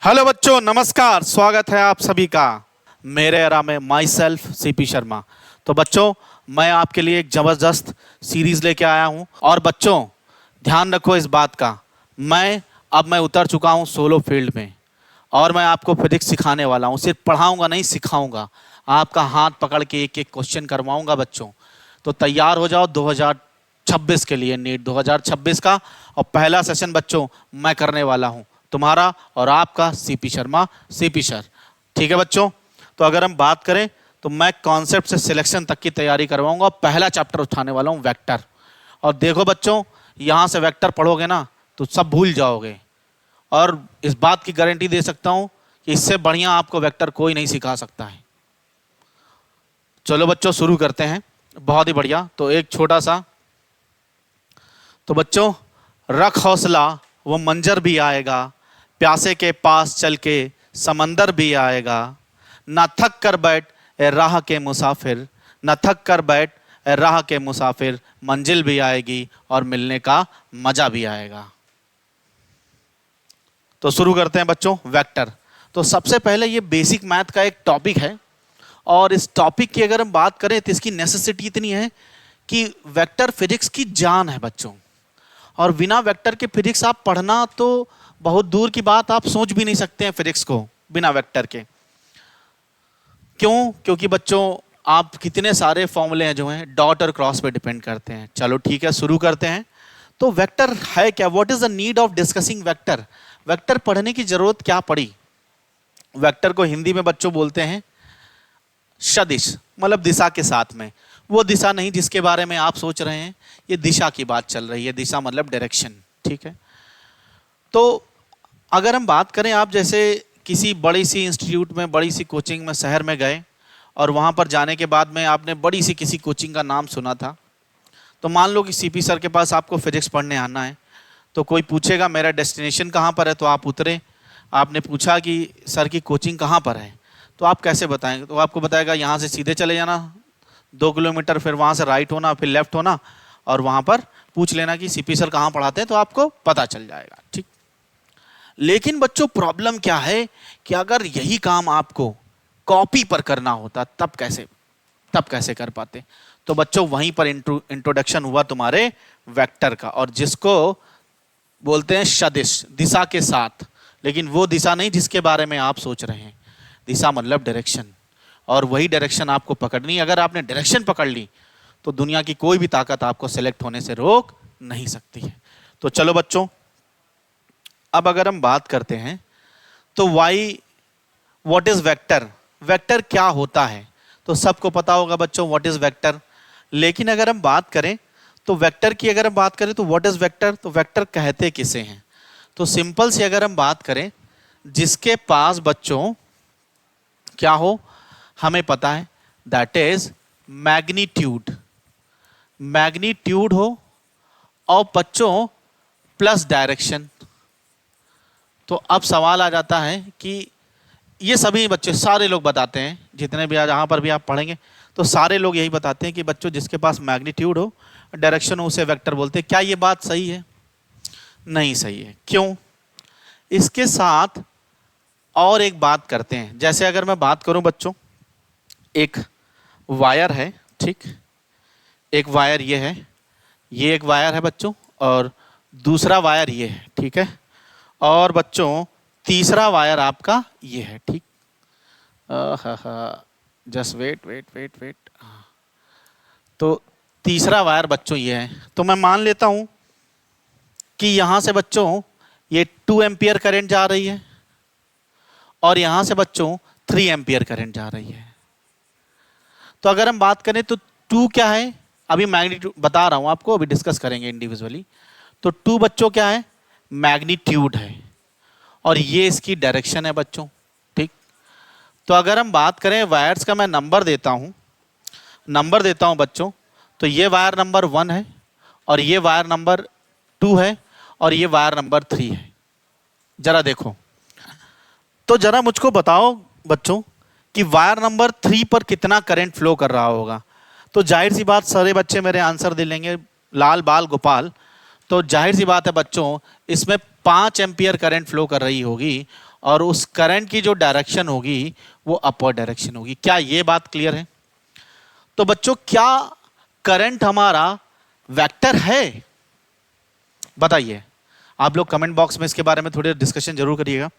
Hello बच्चों, नमस्कार। स्वागत है आप सभी का मेरे एरा में। My self CP Sharma. तो बच्चों, मैं आपके लिए एक ज़बरदस्त सीरीज़ लेके आया हूँ। और बच्चों, ध्यान रखो इस बात का, मैं उतर चुका हूँ सोलो फील्ड में और मैं आपको फिजिक्स सिखाने वाला हूँ। सिर्फ पढ़ाऊँगा नहीं, सिखाऊँगा। आपका हाथ पकड़ के एक एक क्वेश्चन करवाऊँगा बच्चों। तो तैयार हो जाओ 2026 के लिए, नीट 2026 का। और पहला सेशन बच्चों मैं करने वाला हूँ, तुम्हारा और आपका सीपी शर्मा, सीपी सर। ठीक है बच्चों? तो अगर हम बात करें तो मैं कॉन्सेप्ट से सिलेक्शन तक की तैयारी करवाऊंगा। पहला चैप्टर उठाने वाला हूं वेक्टर। और देखो बच्चों, यहां से वेक्टर पढ़ोगे ना तो सब भूल जाओगे। और इस बात की गारंटी दे सकता हूं कि इससे बढ़िया आपको वेक्टर कोई नहीं सिखा सकता है। चलो बच्चों शुरू करते हैं। बहुत ही बढ़िया। तो एक छोटा सा, तो बच्चों, रख हौसला वो मंजर भी आएगा, प्यासे के पास चल के समंदर भी आएगा। ना थक कर बैठ ए राह के मुसाफिर, ना थक कर बैठ ए राह के मुसाफिर, मंजिल भी आएगी और मिलने का मजा भी आएगा। तो शुरू करते हैं बच्चों, वेक्टर। तो सबसे पहले ये बेसिक मैथ का एक टॉपिक है और इस टॉपिक की अगर हम बात करें तो इसकी नेसेसिटी इतनी है कि वेक्टर फिजिक्स की जान है बच्चों। और बिना वेक्टर के फिजिक्स आप पढ़ना तो बहुत दूर की बात, आप सोच भी नहीं सकते हैं फिजिक्स को बिना वेक्टर के। क्यों? क्योंकि बच्चों आप कितने सारे फॉर्मूले हैं जो हैं डॉट और क्रॉस पे डिपेंड करते हैं। चलो ठीक है, शुरू करते हैं। तो वेक्टर है क्या? What is the need of discussing vector? Vector पढ़ने की जरूरत क्या पड़ी? वेक्टर को हिंदी में बच्चों बोलते हैं सदिश, मतलब दिशा के साथ में। वो दिशा नहीं जिसके बारे में आप सोच रहे हैं, ये दिशा की बात चल रही है। दिशा मतलब डायरेक्शन। ठीक है? तो अगर हम बात करें, आप जैसे किसी बड़ी सी इंस्टीट्यूट में, बड़ी सी कोचिंग में, शहर में गए और वहाँ पर जाने के बाद में आपने बड़ी सी किसी कोचिंग का नाम सुना था। तो मान लो कि सीपी सर के पास आपको फिजिक्स पढ़ने आना है। तो कोई पूछेगा मेरा डेस्टिनेशन कहाँ पर है, तो आप उतरे। आपने पूछा कि सर की कोचिंग कहाँ पर है, तो आप कैसे बताएंगे? तो आपको बताएगा यहाँ से सीधे चले जाना 2 किलोमीटर, फिर वहाँ से राइट होना, फिर लेफ्ट होना और वहाँ पर पूछ लेना कि सीपी सर कहाँ पढ़ाते हैं, तो आपको पता चल जाएगा। ठीक। लेकिन बच्चों प्रॉब्लम क्या है कि अगर यही काम आपको कॉपी पर करना होता तब कैसे कर पाते? तो बच्चों वहीं पर इंट्रोडक्शन हुआ तुम्हारे वेक्टर का, और जिसको बोलते हैं सदिश, दिशा के साथ। लेकिन वो दिशा नहीं जिसके बारे में आप सोच रहे हैं। दिशा मतलब डायरेक्शन, और वही डायरेक्शन आपको पकड़नी है। अगर आपने डायरेक्शन पकड़ ली तो दुनिया की कोई भी ताकत आपको सेलेक्ट होने से रोक नहीं सकती है। तो चलो बच्चों, अब अगर हम बात करते हैं तो why, what is vector? Vector क्या होता है? तो सबको पता होगा बच्चों व्हाट इज वेक्टर। लेकिन अगर हम बात करें तो वेक्टर की, अगर हम बात करें तो व्हाट इज वेक्टर, तो वेक्टर कहते किसे हैं? तो सिंपल सी अगर हम बात करें, जिसके पास बच्चों क्या हो, हमें पता है, दैट इज मैग्नीट्यूड। मैग्नीट्यूड हो और बच्चों प्लस डायरेक्शन। तो अब सवाल आ जाता है कि ये सभी बच्चे, सारे लोग बताते हैं, जितने भी जहाँ पर भी आप पढ़ेंगे तो सारे लोग यही बताते हैं कि बच्चों जिसके पास मैग्नीट्यूड हो, डायरेक्शन हो, उसे वेक्टर बोलते हैं। क्या ये बात सही है? नहीं सही है। क्यों? इसके साथ और एक बात करते हैं। जैसे अगर मैं बात करूं बच्चों, एक वायर है, ठीक, एक वायर ये है, ये एक वायर है बच्चों, और दूसरा वायर ये है, ठीक है, और बच्चों तीसरा वायर आपका ये है। ठीक, just wait wait wait wait. तो तीसरा वायर बच्चों ये है। तो मैं मान लेता हूं कि यहां से बच्चों ये 2 एम्पियर करंट जा रही है और यहां से बच्चों 3 एम्पियर करंट जा रही है। तो अगर हम बात करें तो 2 क्या है, अभी मैग्नीट्यूड बता रहा हूं आपको, अभी डिस्कस करेंगे इंडिविजुअली। तो 2 बच्चों क्या है, मैग्नीट्यूड है, और ये इसकी डायरेक्शन है बच्चों। ठीक। तो अगर हम बात करें वायर्स का, मैं नंबर देता हूं बच्चों। तो ये वायर नंबर 1 है, और ये वायर नंबर 2 है, और ये वायर नंबर 3 है। जरा देखो, तो जरा मुझको बताओ बच्चों कि वायर नंबर 3 पर कितना करंट फ्लो कर रहा होगा। तो जाहिर सी बात, सारे बच्चे मेरे आंसर दे लेंगे, लाल बाल गोपाल। तो जाहिर सी बात है बच्चों, इसमें 5 एम्पियर करंट फ्लो कर रही होगी, और उस करंट की जो डायरेक्शन होगी वो अपवर्ड डायरेक्शन होगी। क्या ये बात क्लियर है? तो बच्चों क्या करंट हमारा वेक्टर है? बताइए आप लोग कमेंट बॉक्स में इसके बारे में थोड़ी डिस्कशन जरूर करिएगा।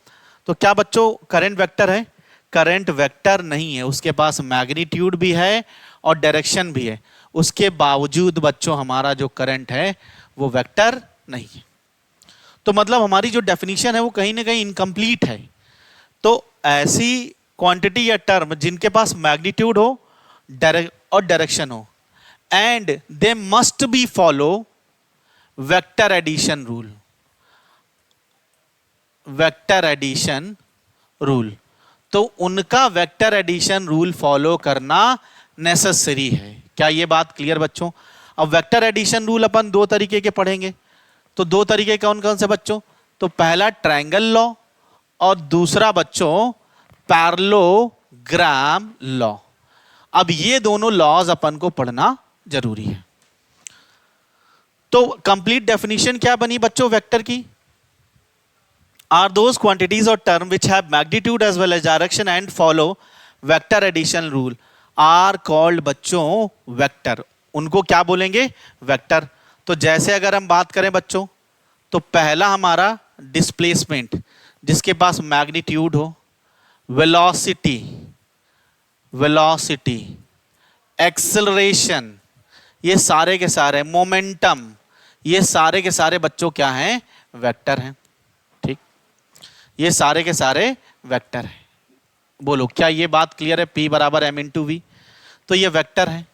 तो क्या बच्चों करंट वेक्टर है? करंट वेक्टर नहीं है, उसके पास मैग्नीट्यूड भी है और डायरेक्शन भी है, उसके बावजूद बच्चों हमारा जो करंट है वो वेक्टर नहीं है। तो मतलब हमारी जो डेफिनेशन है वो कहीं ना कहीं इनकम्प्लीट है। तो ऐसी क्वांटिटी या टर्म जिनके पास मैग्नीट्यूड हो और डायरेक्शन हो and they must be follow vector addition rule, vector addition rule, तो उनका वेक्टर एडिशन रूल फॉलो करना नेसेसरी है। क्या ये बात क्लियर बच्चों? अब वेक्टर एडिशन रूल अपन दो तरीके के पढ़ेंगे। तो दो तरीके कौन कौन से बच्चों? तो पहला ट्रायंगल लॉ और दूसरा बच्चों पैरेललोग्राम लॉ। अब ये दोनों लॉज अपन को पढ़ना जरूरी है। तो कंप्लीट डेफिनेशन क्या बनी बच्चों वेक्टर की? Are those quantities or term which have magnitude as well as direction and follow vector addition rule are called बच्चों वेक्टर। उनको क्या बोलेंगे? वेक्टर। तो जैसे अगर हम बात करें बच्चों तो पहला हमारा डिस्प्लेसमेंट जिसके पास मैग्नीट्यूड हो, वेलोसिटी, वेलोसिटी, एक्सेलरेशन, ये सारे के सारे, मोमेंटम, ये सारे के सारे बच्चों क्या हैं? वेक्टर हैं। ये सारे के सारे वेक्टर हैं। बोलो क्या ये बात क्लियर है? P बराबर m इंटू वी, तो ये वेक्टर है।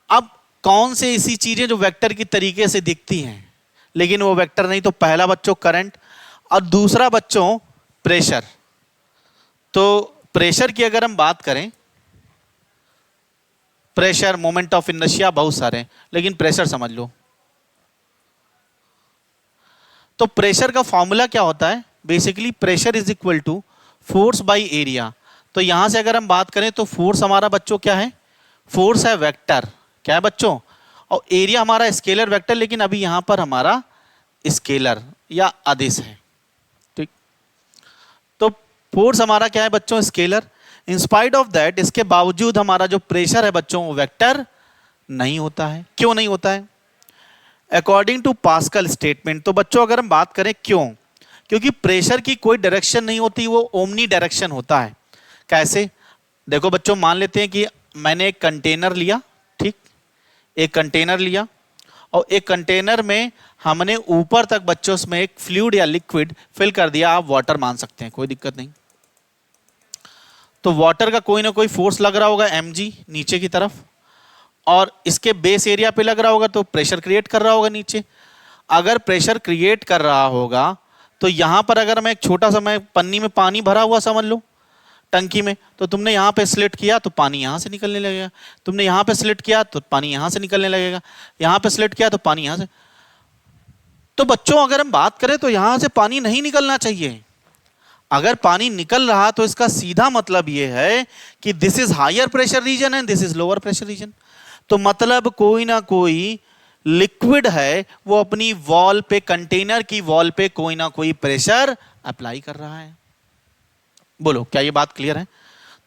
अब कौन से ऐसी चीजें जो वेक्टर की तरीके से दिखती हैं लेकिन वो वेक्टर नहीं? तो पहला बच्चों करंट और दूसरा बच्चों प्रेशर। तो प्रेशर की अगर हम बात करें, प्रेशर, मोमेंट ऑफ इनर्शिया बहुत सारे, लेकिन प्रेशर समझ लो। तो प्रेशर का फॉर्मूला क्या होता है? Basically pressure is equal to force by area. तो यहां से अगर हम बात करें तो फोर्स हमारा बच्चों क्या है? फोर्स है वेक्टर। क्या है बच्चों? और एरिया हमारा स्केलर वेक्टर, लेकिन अभी यहां पर हमारा स्केलर या अदिश है। ठीक, तो फोर्स हमारा क्या है बच्चों? Scalar. In spite of that, इसके बावजूद हमारा जो प्रेशर है बच्चों वो वेक्टर नहीं होता है। क्यों नहीं होता है? According to Pascal statement. तो बच्चों अगर हम बात करें क्यों? क्योंकि प्रेशर की कोई डायरेक्शन नहीं होती, वो ओमनी डायरेक्शन होता है। कैसे? देखो बच्चों मान लेते हैं कि मैंने एक कंटेनर लिया, ठीक, एक कंटेनर लिया और एक कंटेनर में हमने ऊपर तक बच्चों उसमें एक फ्लूइड या लिक्विड फिल कर दिया। आप वाटर मान सकते हैं, कोई दिक्कत नहीं। तो वाटर का कोई ना कोई फोर्स लग रहा होगा mg नीचे की तरफ, और इसके बेस एरिया पे लग रहा होगा तो प्रेशर क्रिएट कर रहा होगा नीचे। अगर प्रेशर क्रिएट कर रहा होगा तो यहां पर अगर मैं एक छोटा सा, मैं पन्नी में पानी भरा हुआ समझ लो टंकी में, तो तुमने यहां पे स्लिट किया तो पानी यहां से निकलने लगेगा, तुमने यहां पे स्लिट किया तो पानी यहां से निकलने लगेगा, यहां पे स्लिट किया तो पानी यहां से। तो बच्चों अगर हम बात करें तो यहां से पानी नहीं निकलना चाहिए। अगर पानी निकल रहा तो इसका सीधा मतलब यह है कि this is higher pressure region and this is lower pressure region. तो मतलब कोई ना कोई लिक्विड है वो अपनी वॉल पे, कंटेनर की वॉल पे कोई ना कोई प्रेशर अप्लाई कर रहा है। बोलो क्या ये बात क्लियर है?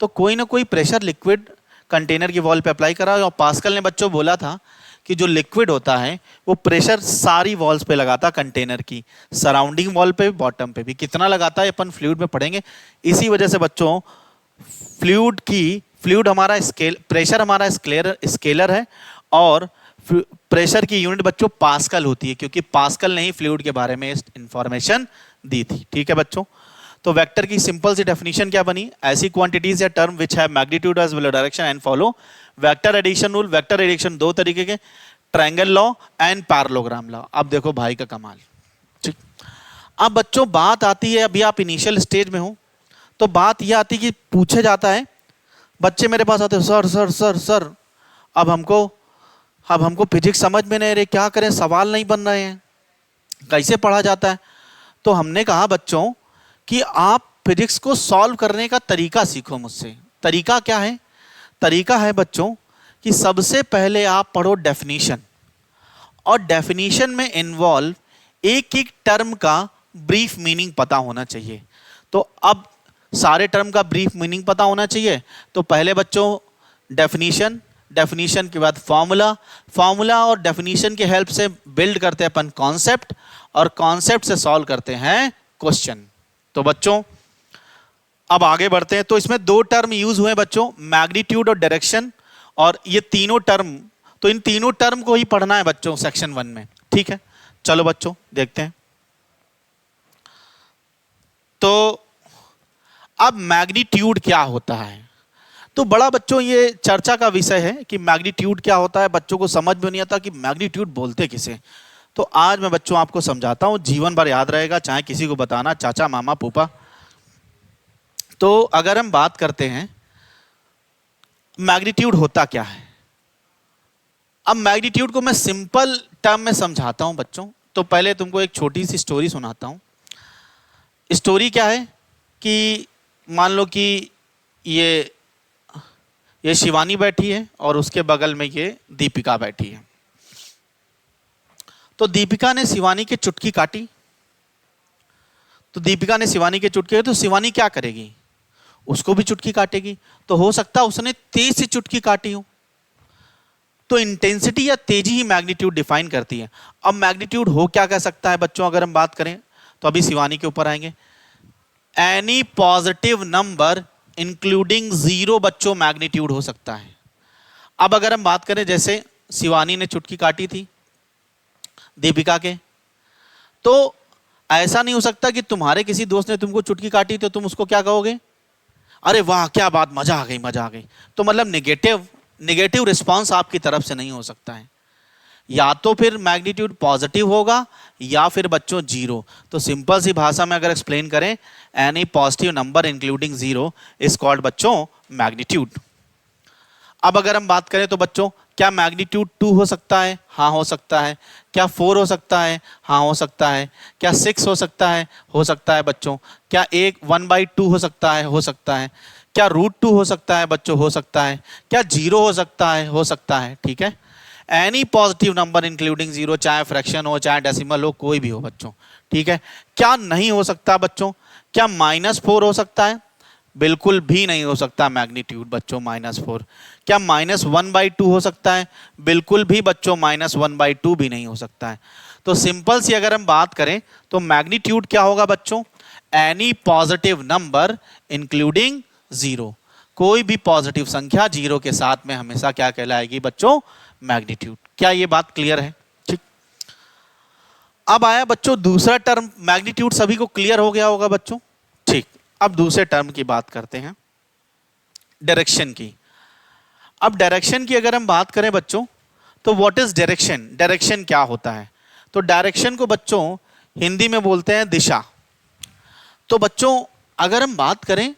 तो कोई ना कोई प्रेशर लिक्विड कंटेनर की वॉल पे अप्लाई कर रहा है। और पास्कल ने बच्चों बोला था कि जो लिक्विड होता है वो प्रेशर सारी वॉल्स पे लगाता, कंटेनर की सराउंडिंग वॉल पे, बॉटम पे भी। कितना लगाता है अपन फ्लूइड में पढ़ेंगे। इसी वजह से बच्चों फ्लूइड हमारा प्रेशर हमारा स्केलर है और प्रेशर की यूनिट बच्चों पास्कल होती है, क्योंकि पास्कल ने ही फ्लूइड के बारे में इंफॉर्मेशन दी थी। ठीक है बच्चों, तो वेक्टर की सिंपल सी डेफिनेशन क्या बनी? ऐसी क्वांटिटीज या term which have magnitude as well as direction and follow vector addition rule. Vector addition दो तरीके के, triangle law and parallelogram law. अब देखो भाई का कमाल। ठीक, अब बच्चों बात आती है, अभी आप इनिशियल स्टेज में हो, तो बात यह आती है कि पूछे जाता है, बच्चे मेरे पास आते हैं, सर सर सर सर अब हमको फिजिक्स समझ में नहीं रहे, क्या करें, सवाल नहीं बन रहे हैं, कैसे पढ़ा जाता है। तो हमने कहा बच्चों कि आप फिजिक्स को सॉल्व करने का तरीका सीखो मुझसे। तरीका क्या है? तरीका है बच्चों कि सबसे पहले आप पढ़ो डेफिनेशन, और डेफिनेशन में इन्वॉल्व एक एक टर्म का ब्रीफ मीनिंग पता होना चाहिए। तो अब सारे टर्म का ब्रीफ मीनिंग पता होना चाहिए। तो पहले बच्चों डेफिनीशन, डेफिनीशन के बाद फॉर्मूला, फॉर्मूला और डेफिनीशन के हेल्प से बिल्ड करते हैं अपन कॉन्सेप्ट, और कॉन्सेप्ट से सॉल्व करते हैं क्वेश्चन। तो बच्चों अब आगे बढ़ते हैं। तो इसमें दो टर्म यूज हुए बच्चों, मैग्नीट्यूड और डायरेक्शन, और ये तीनों टर्म, तो इन तीनों टर्म को ही पढ़ना है बच्चों सेक्शन 1 में, ठीक है। चलो बच्चों देखते हैं। तो अब मैग्नीट्यूड क्या होता है, तो बड़ा बच्चों ये चर्चा का विषय है कि मैग्नीट्यूड क्या होता है। बच्चों को समझ में नहीं आता कि मैग्नीट्यूड बोलते किसे। तो आज मैं बच्चों आपको समझाता हूं, जीवन भर याद रहेगा, चाहे किसी को बताना, चाचा मामा फूफा। तो अगर हम बात करते हैं मैग्नीट्यूड होता क्या है, अब मैग्नीट्यूड को मैं सिंपल टर्म में समझाता हूं बच्चों। तो पहले तुमको एक छोटी सी स्टोरी सुनाता हूं। स्टोरी क्या है कि मान लो कि ये शिवानी बैठी है और उसके बगल में ये दीपिका बैठी है। तो दीपिका ने शिवानी की चुटकी काटी, तो दीपिका ने शिवानी की चुटकी, तो शिवानी क्या करेगी, उसको भी चुटकी काटेगी। तो हो सकता है उसने तेज से चुटकी काटी हो। तो इंटेंसिटी या तेजी ही मैग्नीट्यूड डिफाइन करती है। अब मैग्नीट्यूड हो क्या कह सकता है बच्चों, अगर हम बात करें तो अभी शिवानी के ऊपर आएंगे। Any positive number including zero बच्चों मैग्नीट्यूड हो सकता है। अब अगर हम बात करें जैसे शिवानी ने चुटकी काटी थी दीपिका के, तो ऐसा नहीं हो सकता कि तुम्हारे किसी दोस्त ने तुमको चुटकी काटी तो तुम उसको क्या कहोगे, अरे वाह क्या बात, मजा आ गई मजा आ गई। तो मतलब नेगेटिव रिस्पांस आपकी तरफ से नहीं हो सकता है। या तो फिर मैग्नीट्यूड पॉजिटिव होगा या फिर बच्चों जीरो। तो सिंपल सी भाषा में अगर एक्सप्लेन करें, any positive number including zero is called बच्चों मैग्नीट्यूड। अब अगर हम बात करें तो बच्चों क्या मैग्नीट्यूड 2 हो सकता है, हाँ हो सकता है। क्या 4 हो सकता है, हाँ हो सकता है। क्या 6 हो सकता है बच्चों। क्या 1/2 हो सकता है, हो सकता है। क्या √2 हो सकता है बच्चों, हो सकता है। क्या 0 हो सकता है, हो सकता है, ठीक है। Any positive number including zero, चाहे फ्रैक्शन हो चाहे डेसिमल हो, कोई भी हो बच्चों, ठीक है। क्या नहीं हो सकता बच्चों, क्या -4 हो सकता है, बिल्कुल भी नहीं हो सकता मैग्नीट्यूड बच्चों -4। क्या -1/2 हो सकता है, बिल्कुल भी बच्चों -1/2 भी नहीं हो सकता है। तो सिंपल सी अगर हम बात करें तो मैग्नीट्यूड क्या होगा बच्चों, any positive number including zero, कोई भी पॉजिटिव संख्या जीरो के साथ में हमेशा क्या कहलाएगी बच्चों, मैग्नीट्यूड। क्या ये बात क्लियर है, ठीक। अब आया बच्चों दूसरा टर्म, मैग्नीट्यूड सभी को क्लियर हो गया होगा बच्चों, ठीक। अब दूसरे टर्म की बात करते हैं, डायरेक्शन की। अब डायरेक्शन की अगर हम बात करें बच्चों, तो व्हाट इज डायरेक्शन, डायरेक्शन क्या होता है। तो डायरेक्शन को बच्चों हिंदी में बोलते हैं दिशा। तो बच्चों अगर हम बात करें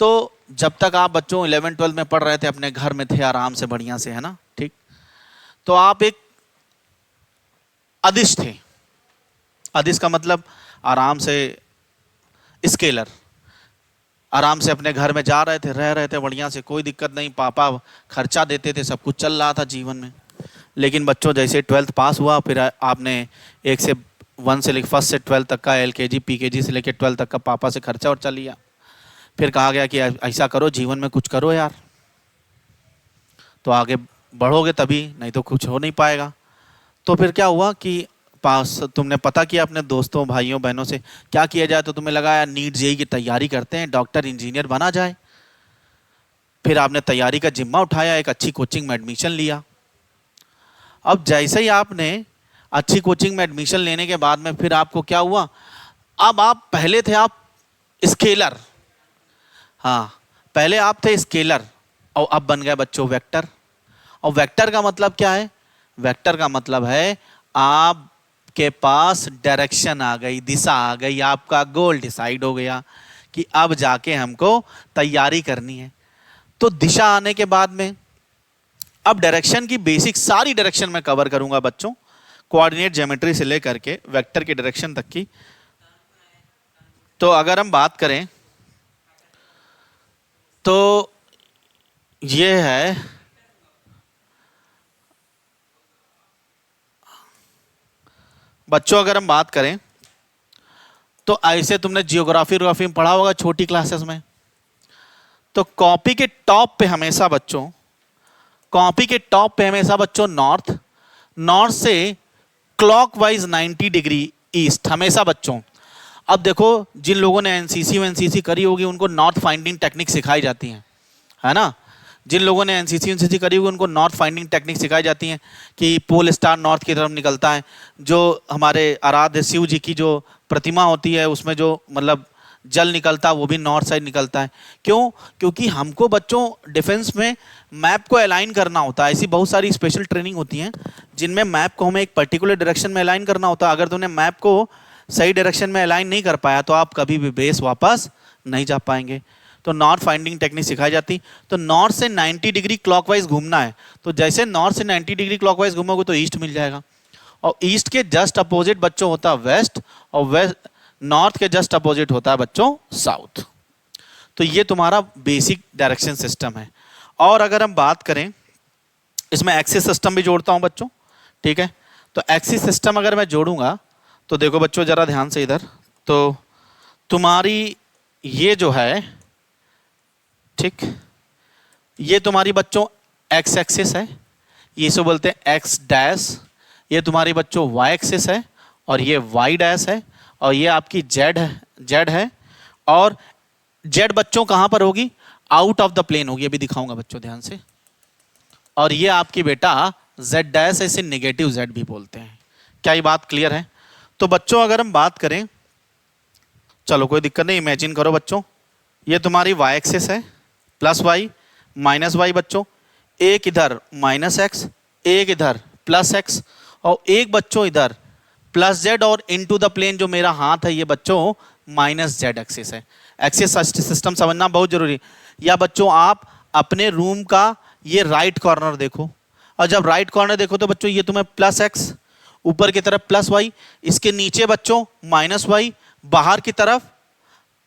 तो जब तक आप बच्चों 11-12 में पढ़ रहे थे, अपने घर में थे आराम से बढ़िया से, है ना, ठीक। तो आप एक अदिश थे। अदिश का मतलब आराम से स्केलर, आराम से अपने घर में जा रहे थे, रह रहे थे बढ़िया से, कोई दिक्कत नहीं, पापा खर्चा देते थे, सब कुछ चल रहा था जीवन में। लेकिन बच्चों जैसे 12th पास हुआ, फिर आपने 1 से लेकर 1st से 12th तक का LKG PKG से लेकर 12th तक का पापा से खर्चा और चल लिया। फिर कहा गया कि ऐसा करो, जीवन में कुछ करो यार, तो आगे बढ़ोगे तभी, नहीं तो कुछ हो नहीं पाएगा। तो फिर क्या हुआ कि पास तुमने पता किया अपने दोस्तों भाइयों बहनों से क्या किया जाए, तो तुम्हें लगा यार नीट जेईई की तैयारी करते हैं, डॉक्टर इंजीनियर बना जाए। फिर आपने तैयारी का जिम्मा उठाया, एक अच्छी कोचिंग में एडमिशन लिया। अब जैसे ही आपने अच्छी कोचिंग में एडमिशन लेने के बाद में फिर आपको क्या हुआ, अब आप पहले थे आप स्केलर, हाँ पहले आप थे स्केलर, और अब बन गए बच्चों वेक्टर। और वेक्टर का मतलब क्या है, वेक्टर का मतलब है आपके पास डायरेक्शन आ गई, दिशा आ गई, आपका गोल डिसाइड हो गया कि अब जाके हमको तैयारी करनी है। तो दिशा आने के बाद में अब डायरेक्शन की बेसिक सारी डायरेक्शन में कवर करूंगा बच्चों, कोऑर्डिनेट ज्योमेट्री से लेकर के वेक्टर की डायरेक्शन तक की। तो अगर हम बात करें तो ये है बच्चों अगर हम बात करें तो ऐसे तुमने जियोग्राफी में पढ़ा होगा छोटी क्लासेस में। तो कॉपी के टॉप पे हमेशा बच्चों, कॉपी के टॉप पे हमेशा बच्चों नॉर्थ, नॉर्थ से क्लॉकवाइज 90 डिग्री ईस्ट हमेशा बच्चों। अब देखो जिन लोगों ने एनसीसी करी होगी उनको नॉर्थ फाइंडिंग टेक्निक सिखाई जाती है ना। जिन लोगों ने एनसीसी करी होगी उनको नॉर्थ फाइंडिंग टेक्निक सिखाई जाती हैं कि पोल स्टार नॉर्थ की तरफ निकलता है। जो हमारे आराध्य शिव जी की जो प्रतिमा होती है उसमें जो मतलब जल निकलता है वो भी नॉर्थ साइड निकलता है। क्यों? क्योंकि हमको बच्चों डिफेंस में मैप को अलाइन करना होता है। ऐसी बहुत सारी स्पेशल ट्रेनिंग होती हैं जिनमें मैप को हमें एक पर्टिकुलर डायरेक्शन में अलाइन करना होता है। अगर तुमने मैप को सही डायरेक्शन में अलाइन नहीं कर पाया तो आप कभी भी बेस वापस नहीं जा पाएंगे। तो नॉर्थ फाइंडिंग टेक्निक सिखाई जाती। तो नॉर्थ से 90 डिग्री क्लॉकवाइज घूमना है, तो जैसे नॉर्थ से 90 डिग्री क्लॉकवाइज घूमोगे तो ईस्ट मिल जाएगा, और ईस्ट के जस्ट अपोजिट बच्चों होता है वेस्ट, और वेस्ट नॉर्थ के जस्ट अपोजिट होता है बच्चों साउथ। तो ये तुम्हारा बेसिक डायरेक्शन सिस्टम है। और अगर हम बात करें इसमें एक्सिस सिस्टम भी जोड़ता हूं बच्चों, ठीक है। तो एक्सिस सिस्टम अगर मैं जोड़ूंगा तो देखो बच्चों जरा ध्यान से इधर, तो तुम्हारी ये जो है, ठीक, ये तुम्हारी बच्चों एक्स एक्सिस है, ये इसे बोलते हैं एक्स डैश। ये तुम्हारी बच्चों वाई एक्सिस है और ये वाई डैश है, और ये आपकी जेड है। और जेड बच्चों कहां पर होगी? आउट ऑफ द प्लेन होगी, अभी दिखाऊंगा बच्चों ध्यान से। और ये आपकी बेटा जेड डैश, इसे नेगेटिव जेड भी बोलते हैं। क्या ये बात क्लियर है? तो बच्चों अगर हम बात करें, चलो कोई दिक्कत नहीं, इमेजिन करो बच्चों ये तुम्हारी वाई एक्सिस है, प्लस वाई माइनस वाई बच्चों, एक इधर माइनस एक्स, एक इधर प्लस एक्स, और एक बच्चों इधर प्लस जेड, और इनटू द प्लेन जो मेरा हाथ है ये बच्चों माइनस जेड एक्सिस है। एक्सिस सिस्टम समझना बहुत जरूरी। या बच्चों आप अपने रूम का ये राइट कॉर्नर देखो, और जब राइट कॉर्नर देखो तो बच्चों ये तुम्हें प्लस एक्स, ऊपर की तरफ प्लस वाई, इसके नीचे बच्चों माइनस वाई, बाहर की तरफ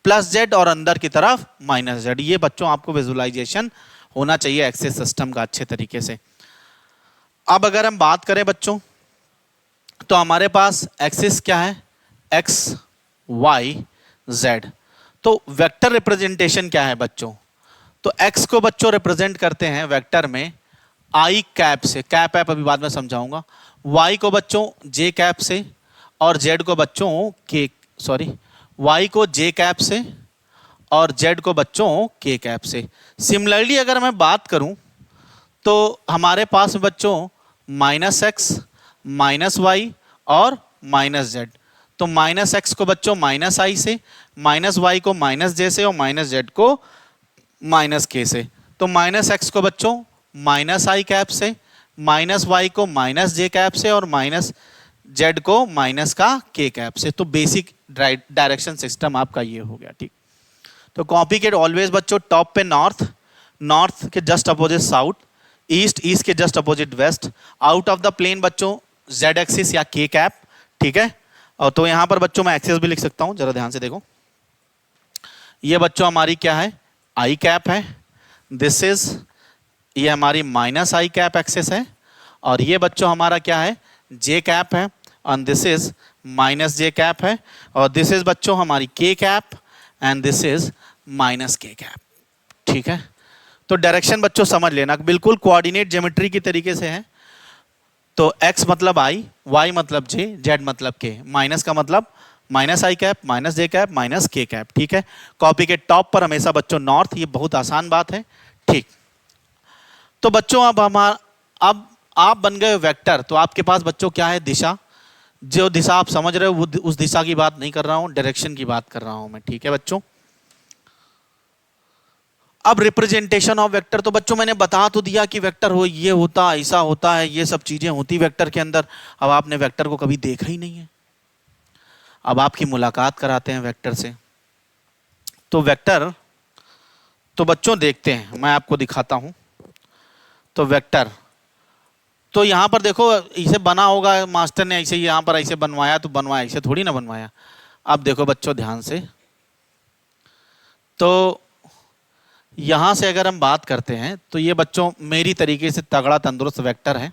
प्लस जेड और अंदर की तरफ माइनस जेड। ये बच्चों आपको विजुअलाइजेशन होना चाहिए एक्सिस सिस्टम का अच्छे तरीके से। अब अगर हम बात करें बच्चों तो हमारे पास एक्सिस क्या है? X Y Z. तो वेक्टर रिप्रेजेंटेशन क्या है बच्चों? तो एक्स को बच्चों रिप्रेजेंट करते हैं वेक्टर में आई कैप से, कैप ऐप अभी बाद में समझाऊंगा। वाई को बच्चों जे कैप से, और जेड को बच्चों के, सॉरी, वाई को जे कैप से और जेड को बच्चों के कैप से। सिमिलरली अगर मैं बात करूं तो हमारे पास बच्चों माइनस एक्स, माइनस वाई और माइनस जेड। तो माइनस एक्स को बच्चों माइनस आई से, माइनस वाई को माइनस जे से, और माइनस जेड को माइनस के से। तो माइनस एक्स को बच्चों माइनस आई कैप से, माइनस वाई को माइनस जे कैप से, और माइनस जेड को माइनस का के कैप से। तो बेसिक डायरेक्शन सिस्टम आपका ये हो गया, ठीक। तो कॉपी के ऑलवेज बच्चों टॉप पे नॉर्थ, नॉर्थ के just opposite south, east, east के just opposite west, out of the plane बच्चों जेड एक्सिस या के कैप, ठीक है। और तो यहां पर बच्चों मैं एक्सिस भी लिख सकता हूं, जरा ध्यान से देखो। ये बच्चों हमारी क्या है? आई कैप है। दिस इज, ये हमारी माइनस आई कैप एक्सिस है, और ये बच्चों हमारा क्या है? जे कैप है, और this is minus J cap है, और दिस इज बच्चों हमारी के cap, and this is minus के कैप, ठीक है। तो डायरेक्शन बच्चों समझ लेना, बिल्कुल कोऑर्डिनेट ज्योमेट्री की तरीके से है। तो x मतलब i, y मतलब j, z मतलब k। माइनस का मतलब माइनस आई कैप, माइनस जे कैप, माइनस के कैप, ठीक है। कॉपी के टॉप पर हमेशा बच्चों नॉर्थ, ये बहुत आसान बात है, ठीक। तो बच्चों अब आप बन गए वेक्टर, तो आपके पास बच्चों क्या है? दिशा। जो दिशा आप समझ रहे हो वो उस दिशा की बात नहीं कर रहा हूं, डायरेक्शन की बात कर रहा हूं मैं, ठीक है बच्चों। अब रिप्रेजेंटेशन ऑफ वेक्टर, तो बच्चों मैंने बता तो दिया कि वेक्टर हो ये होता, ऐसा होता है, ये सब चीजें होती वेक्टर के अंदर। अब आपने वेक्टर को कभी देखा ही नहीं है, अब आपकी मुलाकात कराते हैं वेक्टर से। तो वेक्टर तो बच्चों देखते हैं, मैं आपको दिखाता हूं। तो वेक्टर तो यहां पर देखो इसे बना होगा, मास्टर ने ऐसे यहां पर ऐसे बनवाया, तो बनवाया ऐसे थोड़ी ना बनवाया। अब देखो बच्चों ध्यान से, तो यहां से अगर हम बात करते हैं तो ये बच्चों मेरी तरीके से तगड़ा तंदुरुस्त वेक्टर है।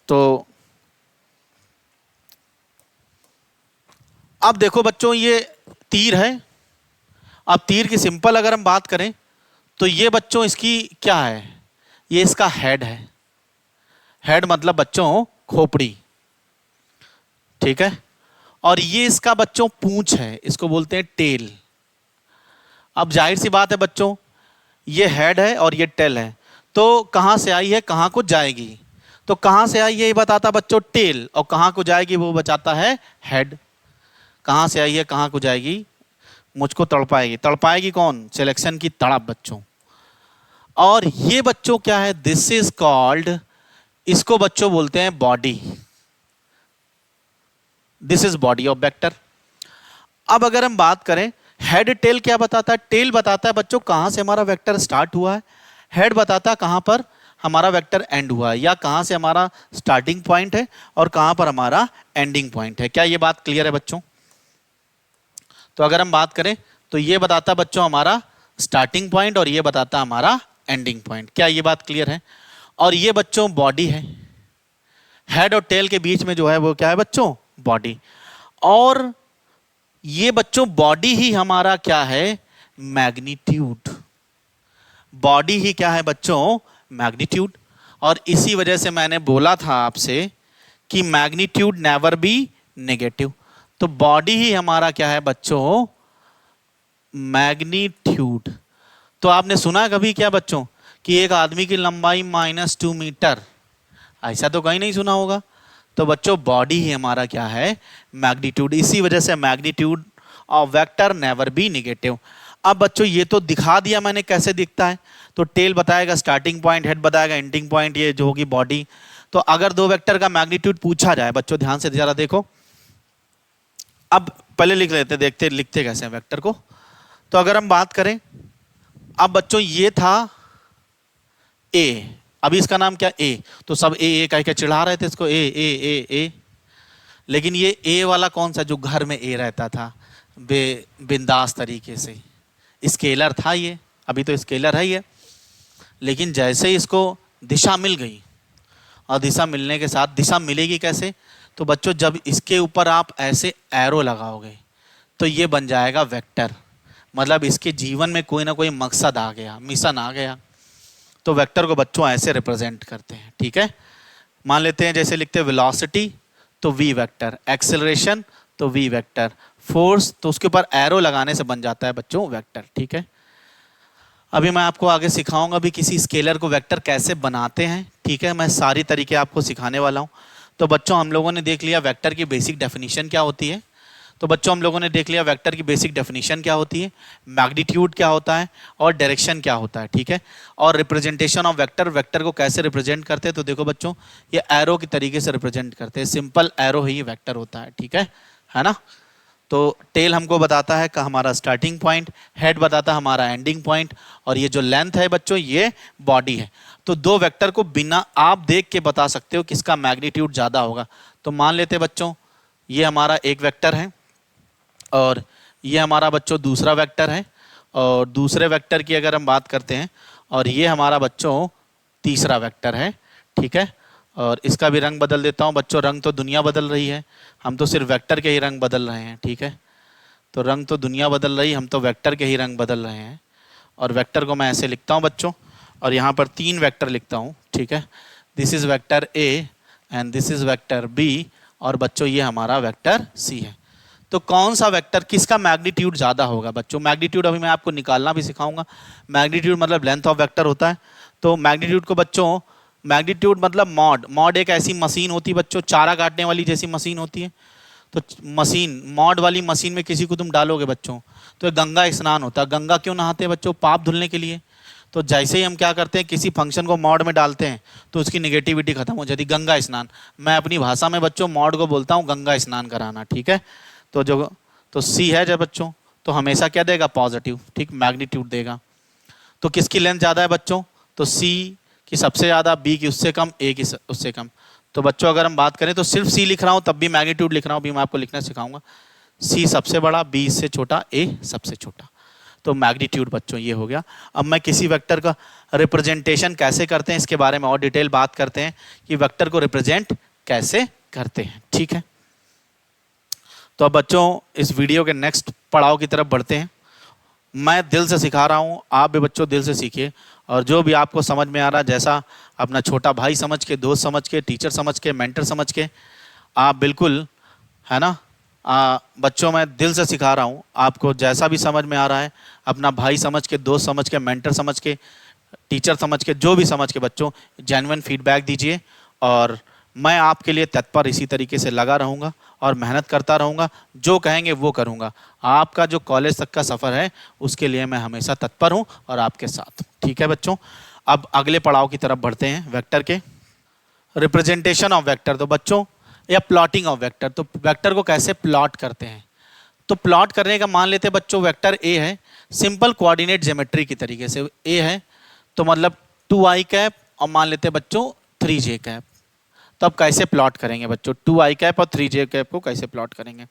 तो अब देखो बच्चों, ये तीर है। अब तीर की सिंपल अगर हम बात करें तो ये बच्चों इसकी क्या है, ये इसका हेड है। हेड मतलब बच्चों खोपड़ी, ठीक है। और ये इसका बच्चों पूंछ है, इसको बोलते हैं टेल। अब जाहिर सी बात है बच्चों, ये हेड है और ये टेल है, तो कहां से आई है कहां को जाएगी। तो कहां से आई है ये बताता बच्चों टेल, और कहां को जाएगी वो बचाता है हेड। कहां से आई है कहां को जाएगी, मुझको तड़पाएगी। तड़पाएगी कौन, सिलेक्शन की तड़प बच्चों। और ये बच्चों क्या है, दिस इज कॉल्ड, इसको बच्चों बोलते हैं body. This is body of vector. अब अगर हम बात करें हेड टेल क्या बताता है, टेल बताता है बच्चों कहां से हमारा वेक्टर स्टार्ट हुआ है, हेड बताता है कहां पर हमारा वेक्टर एंड हुआ है, या कहां से हमारा स्टार्टिंग पॉइंट है और कहां पर हमारा एंडिंग पॉइंट है। क्या ये बात क्लियर है बच्चों। तो अगर हम बात करें तो ये बताता बच्चों हमारा स्टार्टिंग पॉइंट और ये बताता हमारा एंडिंग पॉइंट। क्या ये बात क्लियर है। और ये बच्चों बॉडी है, हेड और टेल के बीच में जो है वो क्या है बच्चों, बॉडी। और ये बच्चों बॉडी ही हमारा क्या है, मैग्नीट्यूड। बॉडी ही क्या है बच्चों, मैग्नीट्यूड। और इसी वजह से मैंने बोला था आपसे कि मैग्नीट्यूड नेवर बी नेगेटिव। तो बॉडी ही हमारा क्या है बच्चों, मैग्नीट्यूड। तो आपने सुना कभी क्या बच्चों कि एक आदमी की लंबाई -2 मीटर, ऐसा तो कहीं नहीं सुना होगा। तो बच्चों बॉडी ही हमारा क्या है, मैग्नीट्यूड। इसी वजह से magnitude of vector never be negative. अब बच्चों ये तो दिखा दिया मैंने कैसे दिखता है। तो टेल बताएगा स्टार्टिंग पॉइंट, हेड बताएगा एंडिंग पॉइंट, ये जो होगी बॉडी। तो अगर दो वेक्टर का मैग्नीट्यूड पूछा जाए बच्चों, ध्यान से जरा देखो। अब पहले लिख लेते, देखते लिखते कैसे हैं वेक्टर को। तो अगर हम बात करें, अब बच्चों ये था ए, अभी इसका नाम क्या ए, तो सब ए कह के चिढ़ा रहे थे इसको, ए ए ए ए। लेकिन ये ए वाला कौन सा, जो घर में ए रहता था बिंदास तरीके से, स्केलर था ये। अभी तो स्केलर है ये, लेकिन जैसे इसको दिशा मिल गई, और दिशा मिलने के साथ, दिशा मिलेगी कैसे, तो बच्चों जब इसके ऊपर आप ऐसे एरो लगाओगे तो ये बन जाएगा वेक्टर। मतलब इसके जीवन में कोई ना कोई मकसद आ गया, मिशन आ गया। तो वेक्टर को बच्चों ऐसे रिप्रेजेंट करते हैं, ठीक है। मान लेते हैं जैसे लिखते हैं वेलोसिटी तो वी वेक्टर, एक्सेलरेशन तो वी वेक्टर, फोर्स तो उसके ऊपर एरो लगाने से बन जाता है बच्चों वेक्टर, ठीक है। अभी मैं आपको आगे सिखाऊंगा भी किसी स्केलर को वेक्टर कैसे बनाते हैं, ठीक है। मैं सारी तरीके आपको सिखाने वाला हूं। तो बच्चों हम लोगों ने देख लिया वेक्टर की बेसिक डेफिनेशन क्या होती है। तो बच्चों हम लोगों ने देख लिया वेक्टर की बेसिक डेफिनेशन क्या होती है, मैग्नीट्यूड क्या होता है और डायरेक्शन क्या होता है, ठीक है। और रिप्रेजेंटेशन ऑफ वेक्टर, वेक्टर को कैसे रिप्रेजेंट करते हैं, तो देखो बच्चों ये एरो की तरीके से रिप्रेजेंट करते हैं। सिंपल एरो ही वेक्टर होता है, ठीक है ना। तो टेल हमको बताता है कि हमारा स्टार्टिंग पॉइंट, हेड बताता है हमारा एंडिंग पॉइंट, और ये जो लेंथ है बच्चों ये बॉडी है। तो दो वेक्टर को बिना आप देख के बता सकते हो किसका मैग्नीट्यूड ज़्यादा होगा। तो मान लेते बच्चों ये हमारा एक वेक्टर है और ये हमारा बच्चों दूसरा वेक्टर है, और दूसरे वेक्टर की अगर हम बात करते हैं, और ये हमारा बच्चों तीसरा वेक्टर है, ठीक है। और इसका भी रंग बदल देता हूँ बच्चों, रंग तो दुनिया बदल रही है, हम तो सिर्फ वेक्टर के ही रंग बदल रहे हैं, ठीक है। तो रंग तो दुनिया बदल रही है, हम तो वेक्टर के ही रंग बदल रहे हैं। और वेक्टर को मैं ऐसे लिखता हूँ बच्चों, और यहाँ पर 3 वेक्टर लिखता हूँ, ठीक है। This is vector A and this is vector B, और बच्चों ये हमारा वेक्टर सी है। तो कौन सा वेक्टर किसका मैग्नीट्यूड ज़्यादा होगा बच्चों, मैग्नीट्यूड अभी मैं आपको निकालना भी सिखाऊंगा। मैग्नीट्यूड मतलब लेंथ ऑफ वेक्टर होता है। तो मैग्नीट्यूड को बच्चों, मैग्नीट्यूड मतलब मॉड, मॉड एक ऐसी मशीन होती है बच्चों, चारा काटने वाली जैसी मशीन होती है। तो मशीन, मॉड वाली मशीन में किसी को तुम डालोगे बच्चों तो गंगा स्नान होता है। गंगा क्यों नहाते हैं बच्चों, पाप धुलने के लिए। तो जैसे ही हम क्या करते हैं किसी फंक्शन को मॉड में डालते हैं तो उसकी निगेटिविटी खत्म हो जाती है। गंगा स्नान, मैं अपनी भाषा में बच्चों मॉड को बोलता हूँ गंगा स्नान कराना, ठीक है। तो जो तो सी है जब बच्चों, तो हमेशा क्या देगा, पॉजिटिव, ठीक, मैग्नीट्यूड देगा। तो किसकी लेंथ ज़्यादा है बच्चों, तो सी की सबसे ज़्यादा, बी की उससे कम, ए की उससे कम। तो बच्चों अगर हम बात करें तो सिर्फ सी लिख रहा हूँ तब भी मैग्नीट्यूड लिख रहा हूँ, अभी मैं आपको लिखना सिखाऊंगा। सी सबसे बड़ा, बी इससे छोटा, ए सबसे छोटा। तो मैग्नीट्यूड बच्चों ये हो गया। अब मैं किसी वेक्टर का रिप्रेजेंटेशन कैसे करते हैं इसके बारे में और डिटेल बात करते हैं कि वेक्टर को रिप्रेजेंट कैसे करते हैं, ठीक है। तो अब बच्चों इस वीडियो के नेक्स्ट पड़ाव की तरफ बढ़ते हैं। मैं दिल से सिखा रहा हूँ, आप भी बच्चों दिल से सीखिए, और जो भी आपको समझ में आ रहा है, जैसा अपना छोटा भाई समझ के, दोस्त समझ के, टीचर समझ के, मेंटर समझ के, आप बिल्कुल, है ना, बच्चों मैं दिल से सिखा रहा हूँ, आपको जैसा भी समझ में आ रहा है, अपना भाई समझ के, दोस्त समझ के, मेंटर समझ के, टीचर समझ के, जो भी समझ के बच्चों जेन्युइन फीडबैक दीजिए। और मैं आपके लिए तत्पर इसी तरीके से लगा रहूँगा और मेहनत करता रहूँगा, जो कहेंगे वो करूँगा। आपका जो कॉलेज तक का सफ़र है उसके लिए मैं हमेशा तत्पर हूँ और आपके साथ। ठीक है बच्चों, अब अगले पड़ाव की तरफ बढ़ते हैं, वेक्टर के। रिप्रेजेंटेशन ऑफ वेक्टर, तो बच्चों या प्लॉटिंग ऑफ वेक्टर, तो वेक्टर को कैसे प्लॉट करते हैं। तो प्लॉट करने का मान लेते हैं बच्चों, वेक्टर ए है, सिंपल कोऑर्डिनेट ज्योमेट्री की तरीके से ए है, तो मतलब 2i कैप और मान लेते हैं बच्चों 3j कैप। तो अब कैसे प्लॉट करेंगे बच्चों 2i कैप और 3j कैप को कैसे प्लॉट करेंगे।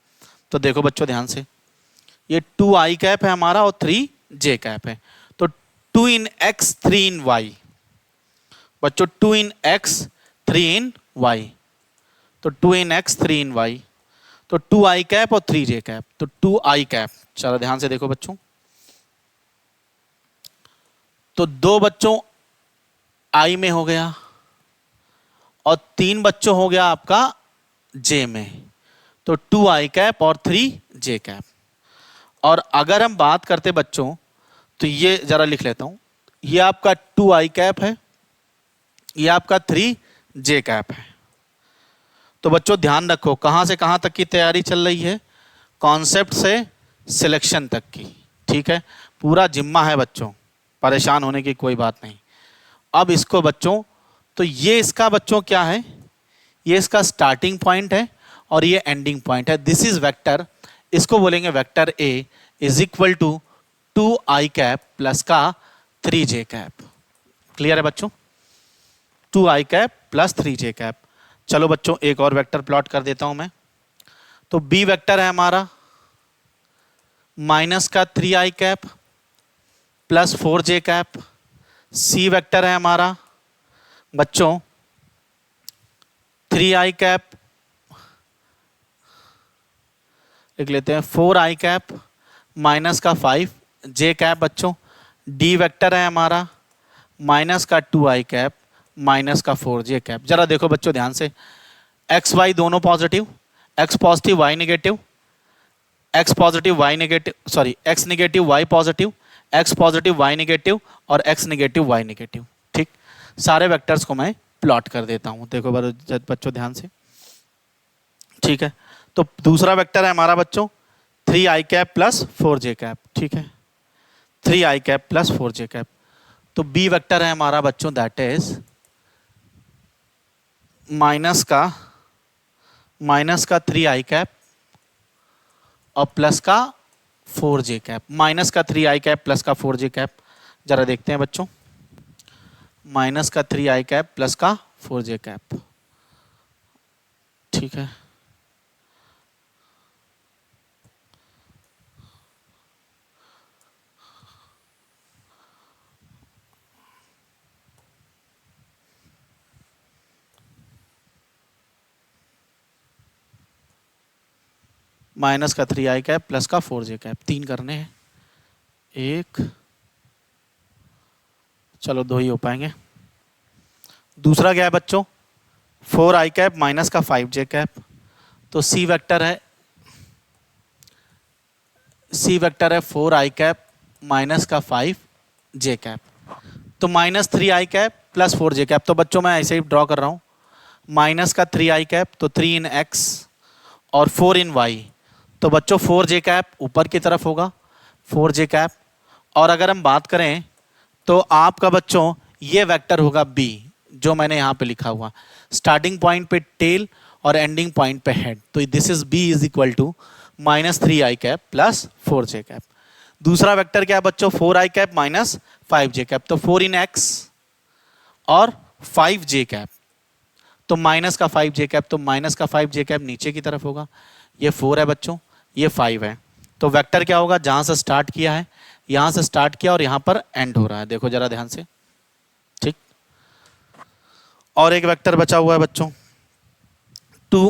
तो देखो बच्चों ध्यान से, ये 2i कैप है हमारा और 3j कैप है, तो 2 in x 3 in y, बच्चों 2 in x 3 in y, तो 2 in x 3 in y, तो 2i कैप और 3j कैप, तो 2i कैप। चलो ध्यान से देखो बच्चों, तो 2 बच्चों i में हो गया और 3 बच्चों हो गया आपका j में, तो 2i कैप और 3j कैप। और अगर हम बात करते बच्चों, तो ये जरा लिख लेता हूं, ये आपका 2i कैप है, ये आपका 3j कैप है। तो बच्चों ध्यान रखो, कहां से कहां तक की तैयारी चल रही है, कॉन्सेप्ट से सिलेक्शन तक की। ठीक है, पूरा जिम्मा है बच्चों, परेशान होने की कोई बात नहीं। अब इसको बच्चों, तो ये इसका बच्चों क्या है, ये इसका स्टार्टिंग पॉइंट है और ये एंडिंग पॉइंट है। दिस इज वेक्टर, इसको बोलेंगे vector A is equal to 2i cap plus का 3j कैप। क्लियर है बच्चों, 2i cap plus 3j cap. चलो बच्चों एक और वेक्टर प्लॉट कर देता हूं मैं। तो बी वेक्टर है हमारा माइनस का 3i cap plus 4j cap. C vector है हमारा बच्चों 3i कैप, लिख लेते हैं 4i कैप माइनस का 5j कैप बच्चों। डी वेक्टर है हमारा माइनस का 2i कैप माइनस का 4j कैप। जरा देखो बच्चों ध्यान से, एक्स वाई दोनों positive, X positive Y negative, X positive Y negative, sorry X negative Y positive, X positive Y negative और एक्स नेगेटिव वाई नेगेटिव। ठीक, सारे वेक्टर्स को मैं प्लॉट कर देता हूं, देखो बच्चों ध्यान से। ठीक है, तो दूसरा वेक्टर है हमारा बच्चों 3i cap plus 4j cap. ठीक है, 3i cap plus 4j cap. तो बी वेक्टर है हमारा बच्चों दैट इज माइनस का 3i कैप और प्लस का 4j कैप। माइनस का 3i कैप प्लस का 4j कैप, जरा देखते हैं बच्चों, माइनस का 3i कैप प्लस का 4j कैप। ठीक है, माइनस का 3i कैप प्लस का 4j कैप, 3 करने हैं, एक, चलो 2 ही हो पाएंगे। दूसरा क्या है बच्चों 4i कैप माइनस का 5j कैप। तो सी वेक्टर है 4i कैप माइनस का 5j कैप। तो minus 3i cap plus 4j cap. तो बच्चों मैं ऐसे ही ड्रॉ कर रहा हूं, माइनस का 3i कैप तो 3 इन x और 4 इन y, तो बच्चों 4j कैप ऊपर की तरफ होगा 4j कैप। और अगर हम बात करें तो आपका बच्चों ये वेक्टर होगा b, जो मैंने यहाँ पे लिखा हुआ, स्टार्टिंग पॉइंट पे टेल और एंडिंग पॉइंट पे हेड। तो this is b is equal to minus 3i cap plus 4j cap. दूसरा वेक्टर क्या है बच्चों 4i cap minus 5j cap, तो 4 इन x और 5j कैप, तो माइनस का 5j कैप, तो माइनस का 5j कैप नीचे की तरफ होगा। ये 4 है बच्चों, ये 5 है, तो वेक्टर क्या होगा, जहां से स्टार्ट किया है यहां से स्टार्ट किया और यहां पर एंड हो रहा है, देखो जरा ध्यान से। ठीक, और एक वेक्टर बचा हुआ है बच्चों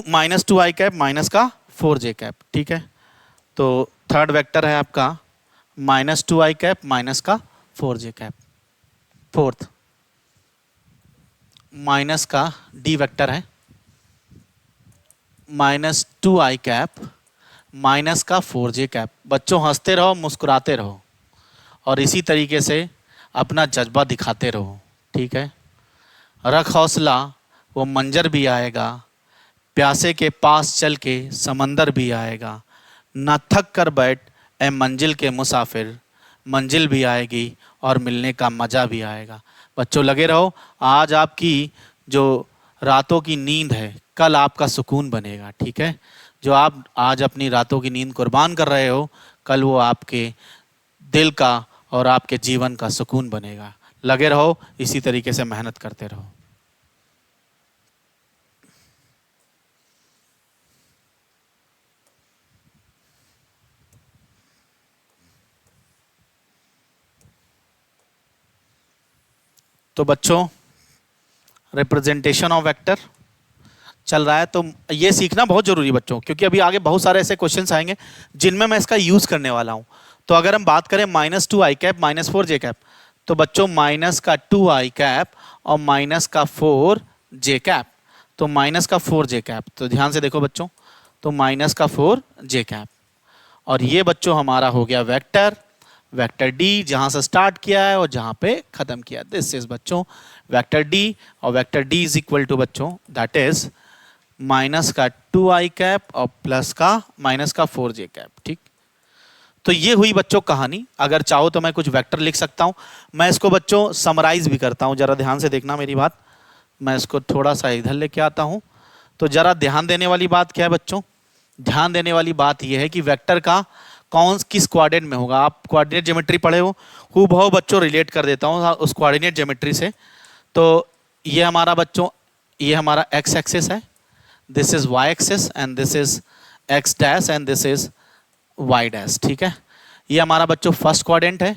माइनस 2i कैप माइनस का 4j कैप, ठीक है। तो थर्ड वेक्टर है आपका -2i कैप माइनस का 4j कैप। फोर्थ माइनस का d वेक्टर है -2i कैप माइनस का 4j कैप। बच्चों हंसते रहो, मुस्कुराते रहो और इसी तरीके से अपना जज्बा दिखाते रहो, ठीक है। रख हौसला, वो मंजर भी आएगा, प्यासे के पास चल के समंदर भी आएगा। ना थक कर बैठ ए मंजिल के मुसाफिर, मंजिल भी आएगी और मिलने का मज़ा भी आएगा। बच्चों लगे रहो, आज आपकी जो रातों की नींद है कल आपका सुकून बनेगा, ठीक है। जो आप आज अपनी रातों की नींद कुर्बान कर रहे हो, कल वो आपके दिल का और आपके जीवन का सुकून बनेगा। लगे रहो, इसी तरीके से मेहनत करते रहो। तो बच्चों रिप्रेजेंटेशन ऑफ वेक्टर चल रहा है, तो ये सीखना बहुत जरूरी है बच्चों, क्योंकि अभी आगे बहुत सारे ऐसे क्वेश्चंस आएंगे जिनमें मैं इसका यूज करने वाला हूं। तो अगर हम बात करें -2i कैप -4j कैप, तो बच्चों माइनस का 2i कैप और माइनस का 4j कैप, तो माइनस का 4j कैप। तो ध्यान से देखो बच्चों, तो माइनस का 4j कैप, और ये बच्चों हमारा हो गया वेक्टर, वेक्टर डी, जहां से स्टार्ट किया है और जहां पे खत्म किया। दिस इज बच्चों वेक्टर डी, और vector D is equal to बच्चों दैट इज माइनस का 2i कैप और प्लस का माइनस का 4j कैप, ठीक। तो ये हुई बच्चों कहानी। अगर चाहो तो मैं कुछ वेक्टर लिख सकता हूं, मैं इसको बच्चों समराइज भी करता हूं। जरा ध्यान से देखना मेरी बात, मैं इसको थोड़ा सा इधर लेके आता हूं। तो जरा ध्यान देने वाली बात क्या है बच्चों, ध्यान देने वाली बात यह है कि वेक्टर का कौन किस कोऑर्डिनेट में होगा। आप कोऑर्डिनेट ज्योमेट्री पढ़े हो, हूबहू बच्चों रिलेट कर देता हूँ उस कोऑर्डिनेट ज्योमेट्री से। तो ये हमारा बच्चों, ये हमारा एक्स एक्सिस है, this is Y axis and this is X dash and this is Y dash, ठीक है। ये हमारा बच्चों फर्स्ट क्वाड्रेंट है,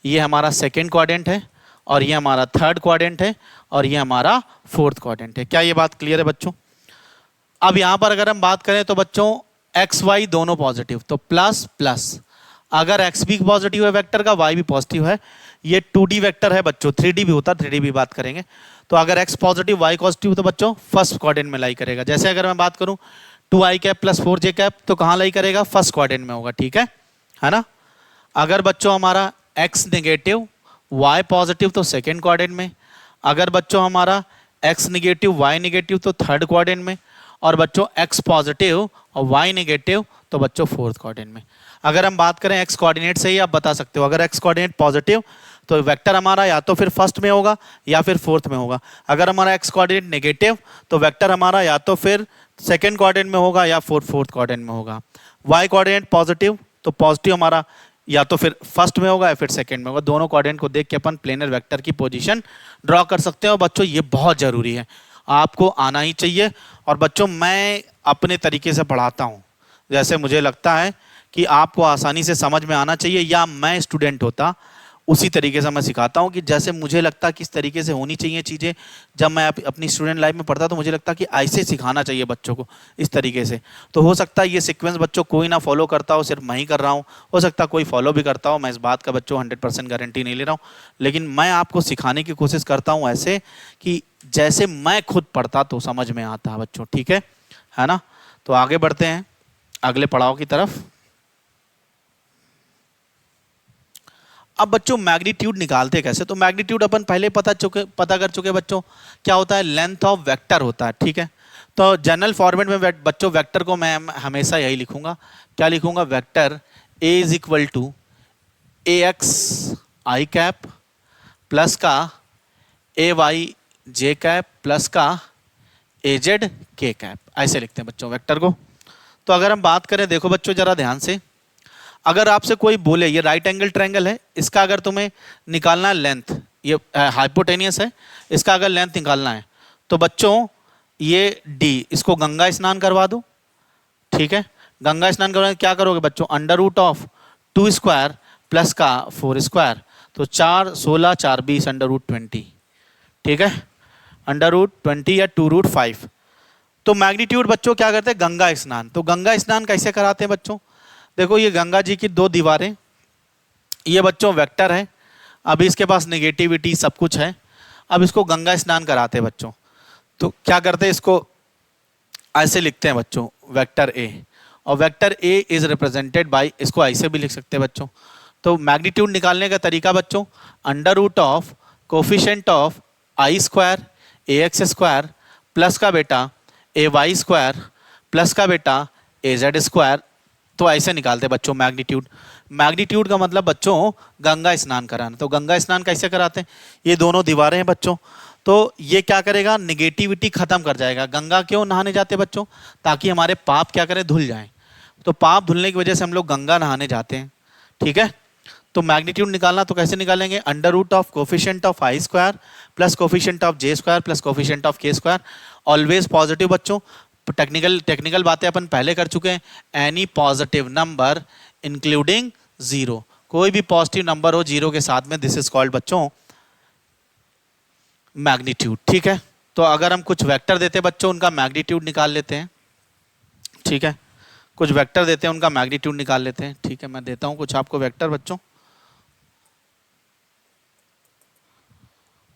ये हमारा सेकेंड क्वाड्रेंट है, और ये हमारा थर्ड क्वाड्रेंट है, और ये हमारा फोर्थ क्वाड्रेंट है। क्या ये बात क्लियर है बच्चों? अब यहां पर अगर हम बात करें तो बच्चों एक्स वाई दोनों पॉजिटिव, तो प्लस प्लस, अगर एक्स भी पॉजिटिव है वेक्टर का, वाई भी पॉजिटिव है। ये 2D वेक्टर है बच्चों, 3D भी होता है, 3D भी बात करेंगे। तो अगर एक्स पॉजिटिव वाई पॉजिटिव तो बच्चों फर्स्ट क्वाड्रेंट में लाई करेगा। जैसे अगर मैं बात करूं 2i cap plus 4j cap, तो कहां लाई करेगा? फर्स्ट क्वाड्रेंट में होगा, ठीक है ना। अगर बच्चों हमारा एक्स नेगेटिव वाई पॉजिटिव तो सेकेंड क्वाड्रेंट में, अगर बच्चों हमारा एक्स नेगेटिव वाई नेगेटिव तो थर्ड क्वाड्रेंट में, और बच्चों एक्स पॉजिटिव और वाई नेगेटिव तो बच्चों फोर्थ क्वाड्रेंट में। अगर हम बात करें एक्स कोऑर्डिनेट से ही आप बता सकते हो, अगर एक्स कोऑर्डिनेट पॉजिटिव तो वेक्टर हमारा या तो फिर फर्स्ट में होगा या फिर फोर्थ में होगा। अगर हमारा एक्स कोऑर्डिनेट नेगेटिव तो वेक्टर हमारा या तो फिर सेकेंड क्वाड्रेंट में होगा या फोर्थ क्वाड्रेंट में होगा। वाई कोऑर्डिनेट पॉजिटिव तो पॉजिटिव हमारा या तो फिर फर्स्ट में होगा या फिर सेकंड में होगा। दोनों कोऑर्डिनेट को देख के अपन प्लेनर वेक्टर की पोजीशन ड्रॉ कर सकते हो। बच्चों ये बहुत जरूरी है, आपको आना ही चाहिए। और बच्चों मैं अपने तरीके से पढ़ाता हूँ, जैसे मुझे लगता है कि आपको आसानी से समझ में आना चाहिए, या मैं स्टूडेंट होता उसी तरीके से मैं सिखाता हूँ कि जैसे मुझे लगता किस तरीके से होनी चाहिए चीज़ें। जब मैं अपनी स्टूडेंट लाइफ में पढ़ता तो मुझे लगता कि ऐसे सिखाना चाहिए बच्चों को, इस तरीके से। तो हो सकता है ये सीक्वेंस बच्चों कोई ना फॉलो करता हो, सिर्फ मैं ही कर रहा हूँ, हो सकता है कोई फॉलो भी करता हो। मैं इस बात का बच्चों 100% गारंटी नहीं ले रहा हूँ, लेकिन मैं आपको सिखाने की कोशिश करता हूँ ऐसे कि जैसे मैं खुद पढ़ता तो समझ में आता बच्चों, ठीक है ना। तो आगे बढ़ते हैं अगले पड़ाव की तरफ। अब बच्चों मैग्नीट्यूड निकालते कैसे? तो मैग्नीट्यूड अपन पहले पता कर चुके बच्चों, क्या होता है? लेंथ ऑफ वेक्टर होता है, ठीक है। तो जनरल फॉर्मेट में बच्चों वेक्टर को मैं हमेशा यही लिखूंगा, क्या लिखूंगा? Vector A is equal to A X I cap plus का A Y J cap plus का ए जेड के कैप, ऐसे लिखते हैं बच्चों वेक्टर को। तो अगर हम बात करें, देखो बच्चों जरा ध्यान से, अगर आपसे कोई बोले ये राइट एंगल ट्रायंगल है, इसका अगर तुम्हें निकालना है लेंथ, ये हाइपोटेनियस है, इसका अगर लेंथ निकालना है तो बच्चों ये डी, इसको गंगा स्नान करवा दो, ठीक है। गंगा स्नान करवाने क्या करोगे बच्चों? Under root of 2 square plus का 4 स्क्वायर, तो 4 16 4 20 अंडर रूट 20, ठीक है। अंडर रूट 20 या 2 रूट 5, तो मैग्नीट्यूड बच्चों क्या करते हैं, गंगा स्नान। तो गंगा स्नान कैसे कराते हैं बच्चों, देखो ये गंगा जी की दो दीवारें, ये बच्चों वेक्टर है, अभी इसके पास नेगेटिविटी सब कुछ है, अब इसको गंगा स्नान कराते हैं बच्चों। तो क्या करते हैं, इसको ऐसे लिखते हैं बच्चों, वेक्टर ए, और vector A is represented by, इसको ऐसे भी लिख सकते हैं बच्चों। तो मैग्नीट्यूड निकालने का तरीका बच्चों, under root of coefficient of I square A X square plus का बेटा ए वाई स्क्वायर प्लस का बेटा ए जेड स्क्वायर। तो ऐसे निकालते हैं बच्चों मैग्नीट्यूड। मैग्नीट्यूड का मतलब बच्चों गंगा स्नान कराना। तो गंगा स्नान कैसे कराते हैं, ये दोनों दीवारें हैं बच्चों, तो ये क्या करेगा, निगेटिविटी खत्म कर जाएगा। गंगा क्यों नहाने जाते हैं बच्चों, ताकि हमारे पाप क्या करें, धुल जाएं। तो पाप धुलने की वजह से हम लोग गंगा नहाने जाते हैं, ठीक है। तो मैग्नीट्यूड निकालना तो कैसे निकालेंगे, under root of coefficient of I square plus coefficient of J square plus coefficient of K square, always positive बच्चों। टेक्निकल बातें अपन पहले कर चुके हैं। Any positive number including zero, कोई भी पॉजिटिव नंबर हो जीरो के साथ में, दिस इज कॉल्ड बच्चों मैग्नीट्यूड, ठीक है। तो अगर हम कुछ वेक्टर देते हैं बच्चों, उनका मैग्नीट्यूड निकाल लेते हैं, ठीक है। कुछ वेक्टर देते हैं, उनका मैग्नीट्यूड निकाल लेते हैं, ठीक है। मैं देता हूं कुछ आपको वेक्टर बच्चों।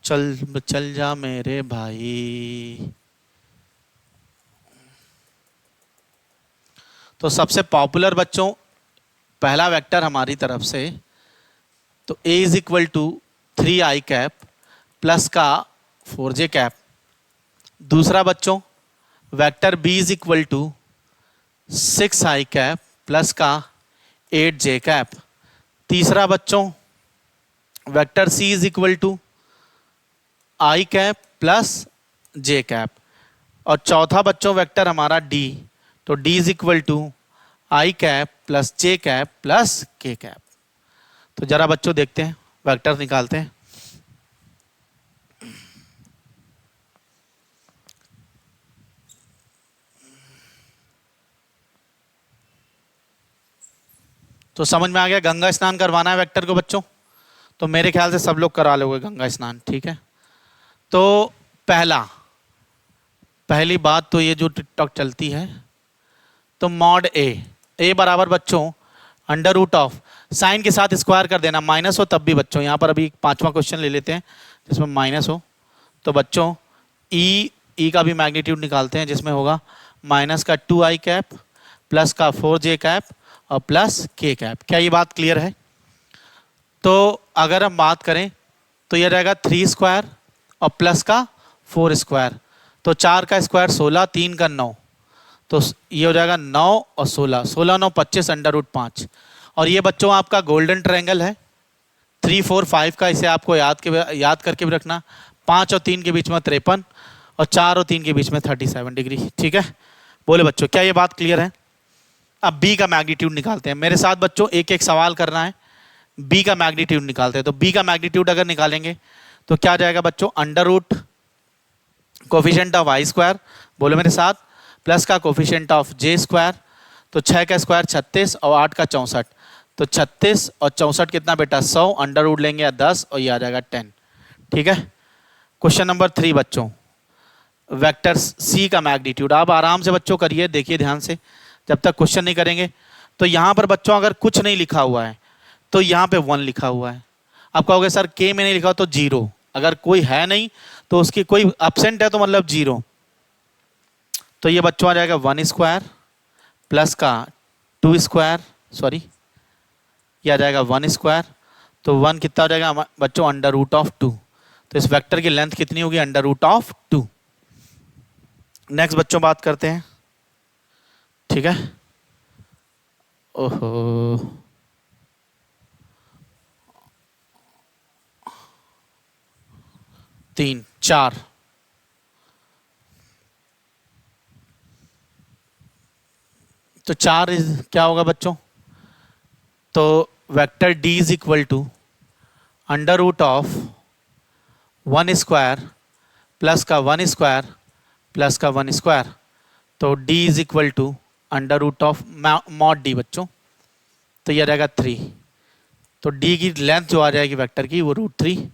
चल चल जा मेरे भाई। तो सबसे पॉपुलर बच्चों पहला वेक्टर हमारी तरफ से, तो a is equal to 3i cap plus का 4j कैप। दूसरा बच्चों vector b is equal to 6i cap plus का 8j कैप। तीसरा बच्चों vector c is equal to i cap plus j cap. और चौथा बच्चों वेक्टर हमारा d, तो d is equal to I cap plus J cap plus K cap. तो जरा बच्चों देखते हैं, वेक्टर निकालते हैं। तो समझ में आ गया, गंगा स्नान करवाना है वेक्टर को बच्चों, तो मेरे ख्याल से सब लोग करा लोगे गंगा स्नान, ठीक है। तो पहली बात तो ये जो टिकटॉक चलती है, तो मॉड ए बराबर बच्चों अंडर रूट ऑफ, साइन के साथ स्क्वायर कर देना, माइनस हो तब भी बच्चों, यहाँ पर अभी 5वां क्वेश्चन ले लेते हैं जिसमें माइनस हो। तो बच्चों ई का भी मैग्नीट्यूड निकालते हैं, जिसमें होगा माइनस का 2i कैप प्लस का 4j कैप और प्लस के कैप। क्या ये बात क्लियर है। तो अगर हम बात करें तो ये रहेगा 3 स्क्वायर और प्लस का 4 स्क्वायर, तो 4 का स्क्वायर 16, 3 का 9, तो ये हो जाएगा 9 और 16, 16 9 25 अंडर रूट 5। और ये बच्चों आपका गोल्डन ट्रायंगल है 3 4 5 का, इसे आपको याद करके भी रखना। 5 और 3 के बीच में 53 और 4 और 3 के बीच में 37 डिग्री, ठीक है। बोले बच्चों क्या ये बात क्लियर है। अब बी का मैग्नीट्यूड निकालते हैं, मेरे साथ बच्चों एक एक सवाल करना है। बी का मैग्नीट्यूड निकालते हैं, तो बी का मैग्नीट्यूड अगर निकालेंगे तो क्या जाएगा बच्चों, under root coefficient of I square, बोलो मेरे साथ, प्लस का कोफिशिएंट ऑफ जे स्क्वायर, तो 6 का स्क्वायर 36 और 8 का 64, तो 36 और 64 कितना बेटा 100, अंडर रूट लेंगे या 10 और ये आ जाएगा 10, ठीक है। क्वेश्चन नंबर 3 बच्चों, वेक्टर सी का मैग्नीट्यूड। आप आराम से बच्चों करिए, देखिए ध्यान से, जब तक क्वेश्चन नहीं करेंगे। तो यहाँ पर बच्चों अगर कुछ नहीं लिखा हुआ है तो यहाँ पे 1 लिखा हुआ है। आप कहोगे सर के में नहीं लिखा हो तो 0, अगर कोई है नहीं तो उसकी कोई एब्सेंट है तो मतलब 0। तो ये बच्चों आ जाएगा 1 स्क्वायर प्लस का 2 स्क्वायर, सॉरी ये आ जाएगा 1 स्क्वायर, तो 1 कितना हो जाएगा बच्चों, अंडर रूट ऑफ 2। तो इस वेक्टर की लेंथ कितनी होगी, अंडर रूट ऑफ 2। नेक्स्ट बच्चों बात करते हैं, ठीक है। ओहो, तीन चार, तो 4 क्या होगा बच्चों, तो vector d is equal to under root of 1 square plus का 1 स्क्वायर प्लस का 1 स्क्वायर, तो d is equal to under root of mod d बच्चों, तो यह रहेगा 3। तो d की लेंथ जो आ जाएगी वेक्टर की वो √3।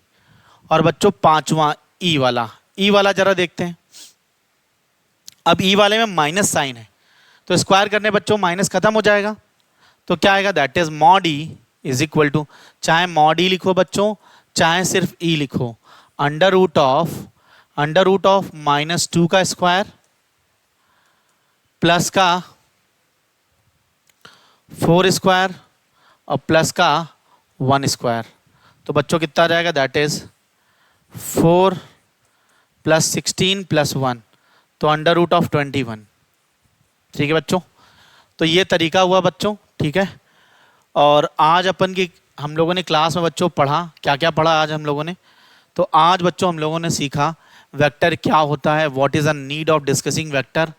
और बच्चों 5वां ई वाला जरा देखते हैं। अब ई वाले में माइनस साइन है, तो स्क्वायर करने बच्चों माइनस खत्म हो जाएगा, तो क्या आएगा, that is mod E is equal to, चाहे मॉड ई लिखो बच्चों चाहे सिर्फ ई लिखो, अंडर रूट ऑफ -2 का स्क्वायर प्लस का 4 स्क्वायर और प्लस का 1 स्क्वायर। तो बच्चों कितना आ जाएगा, दैट इज 4 + 16 + 1, तो अंडर रूट ऑफ 21। ठीक है बच्चों, तो ये तरीका हुआ बच्चों। ठीक है, और आज अपन की हम लोगों ने क्लास में बच्चों पढ़ा, क्या क्या पढ़ा आज हम लोगों ने, तो आज बच्चों हम लोगों ने सीखा वेक्टर क्या होता है, what is a need of discussing vector,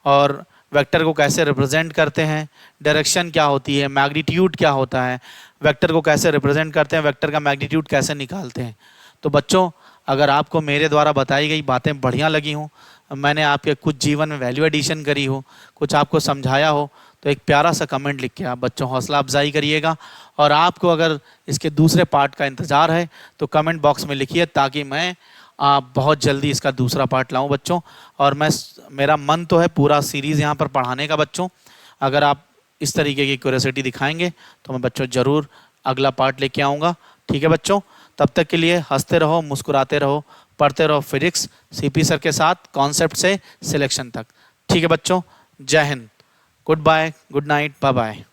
और वेक्टर को कैसे रिप्रेजेंट करते हैं, डायरेक्शन क्या होती है, मैग्नीट्यूड क्या होता है, वेक्टर को कैसे रिप्रेजेंट करते हैं, वेक्टर का मैग्नीट्यूड कैसे निकालते हैं। तो बच्चों अगर आपको मेरे द्वारा बताई गई बातें बढ़िया लगी हों, मैंने आपके कुछ जीवन में वैल्यू एडिशन करी हो, कुछ आपको समझाया हो, तो एक प्यारा सा कमेंट लिख के आप बच्चों हौसला अफजाई करिएगा। और आपको अगर इसके दूसरे पार्ट का इंतज़ार है तो कमेंट बॉक्स में लिखिए, ताकि मैं बहुत जल्दी इसका दूसरा पार्ट लाऊं बच्चों। और मेरा मन तो है पूरा सीरीज़ यहाँ पर पढ़ाने का बच्चों। अगर आप इस तरीके की क्यूरियोसिटी दिखाएंगे तो मैं बच्चों ज़रूर अगला पार्ट लेके आऊँगा। ठीक है बच्चों, तब तक के लिए हंसते रहो, मुस्कुराते रहो, पढ़ते रहो फिजिक्स सीपी सर के साथ, कॉन्सेप्ट से सिलेक्शन तक। ठीक है बच्चों, जय हिंद, good bye, good night, bye bye.